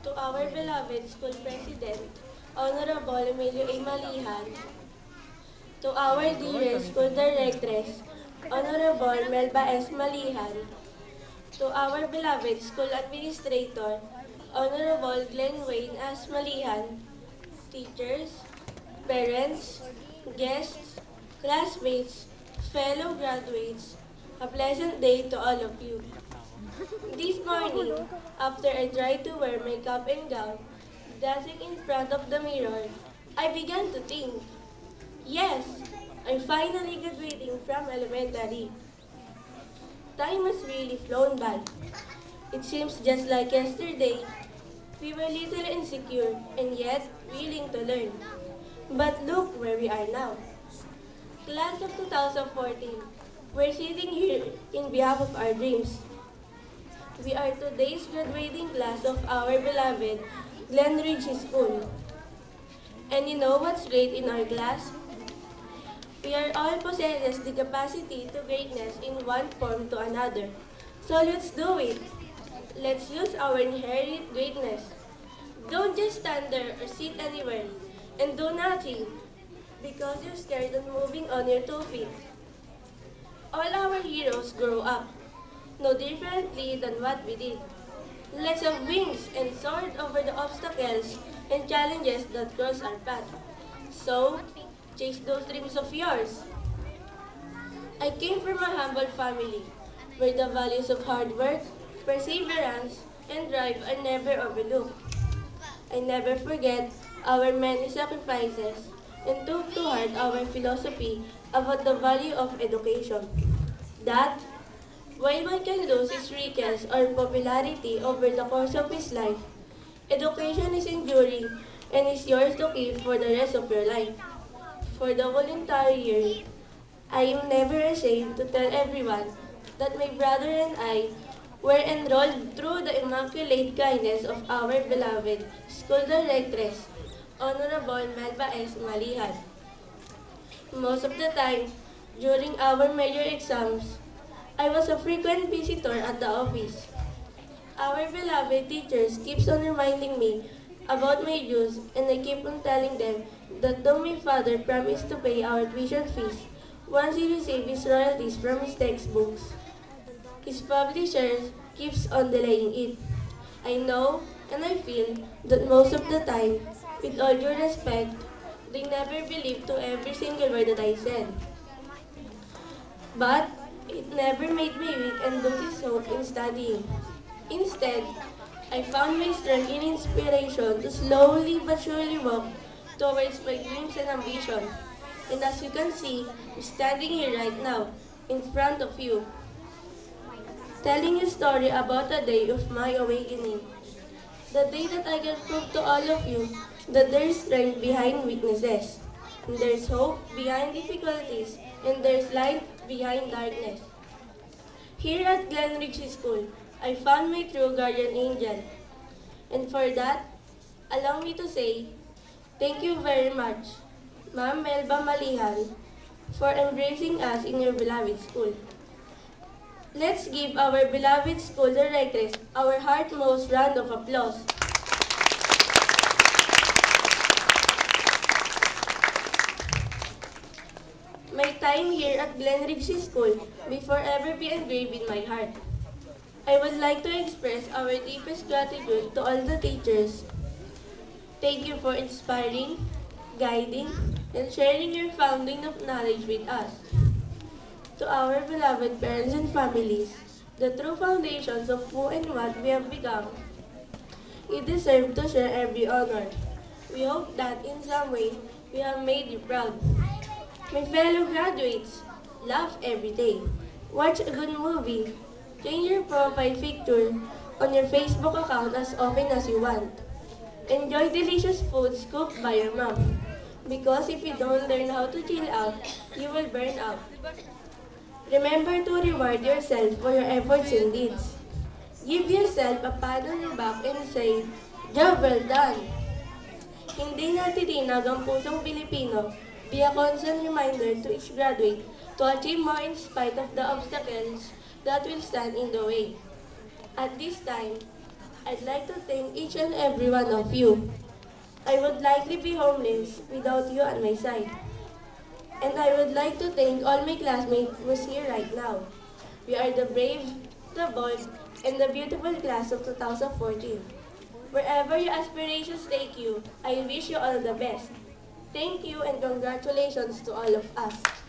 To our beloved school president, Honorable Emilio A. Malihan, to our dearest school directress, Honorable Melba S. Malihan, to our beloved school administrator, Honorable Glenn Wayne S. Malihan, teachers, parents, guests, classmates, fellow graduates, a pleasant day to all of you. This morning, after I tried to wear my cap and gown, dancing in front of the mirror, I began to think, yes, I'm finally graduating from elementary. Time has really flown by. It seems just like yesterday, we were little insecure and yet willing to learn. But look where we are now. Class of 2014, we're sitting here in behalf of our dreams. We are today's graduating class of our beloved Glenridge School. And you know what's great in our class? We are all possesses the capacity to greatness in one form to another. So let's do it. Let's use our inherent greatness. Don't just stand there or sit anywhere and do nothing because you're scared of moving on your 2 feet. All our heroes grow up, no differently than what we did. Let's have wings and soar over the obstacles and challenges that cross our path. So, chase those dreams of yours. I came from a humble family where the values of hard work, perseverance, and drive are never overlooked. I never forget our many sacrifices and took to heart our philosophy about the value of education. That, while one can lose his riches or popularity over the course of his life, education is enduring and is yours to keep for the rest of your life. For the whole entire year, I am never ashamed to tell everyone that my brother and I were enrolled through the immaculate kindness of our beloved school directress, Honorable Melba S. Malihan. Most of the time, during our major exams, I was a frequent visitor at the office. Our beloved teachers keeps on reminding me about my dues and I keep on telling them that though my father promised to pay our tuition fees once he received his royalties from his textbooks, his publishers keeps on delaying it. I know and I feel that most of the time, with all due respect, they never believed to every single word that I said. But it never made me weak and lose his hope in studying. Instead, I found my strength and inspiration to slowly but surely walk towards my dreams and ambition. And as you can see, I'm standing here right now, in front of you, telling a story about the day of my awakening. The day that I can prove to all of you that there is strength behind weaknesses, and there's hope behind difficulties, and there's light behind darkness. Here at Glenridge School, I found my true guardian angel. And for that, allow me to say, thank you very much, Ma'am Melba Malihan, for embracing us in your beloved school. Let's give our beloved school directress our heartmost round of applause. My time here at Glenridge School may forever be engraved in my heart. I would like to express our deepest gratitude to all the teachers. Thank you for inspiring, guiding, and sharing your fountain of knowledge with us. To our beloved parents and families, the true foundations of who and what we have become, you deserve to share every honor. We hope that in some way we have made you proud. My fellow graduates, laugh every day. Watch a good movie. Change your profile picture on your Facebook account as often as you want. Enjoy delicious foods cooked by your mom. Because if you don't learn how to chill out, you will burn out. Remember to reward yourself for your efforts and deeds. Give yourself a pat on your back and say, "Job well done." Hindi natitinag ang pusong Pilipino. Be a constant reminder to each graduate to achieve more in spite of the obstacles that will stand in the way. At this time, I'd like to thank each and every one of you. I would likely be homeless without you at my side. And I would like to thank all my classmates who's here right now. We are the brave, the bold, and the beautiful class of 2014. Wherever your aspirations take you, I wish you all the best. Thank you and congratulations to all of us.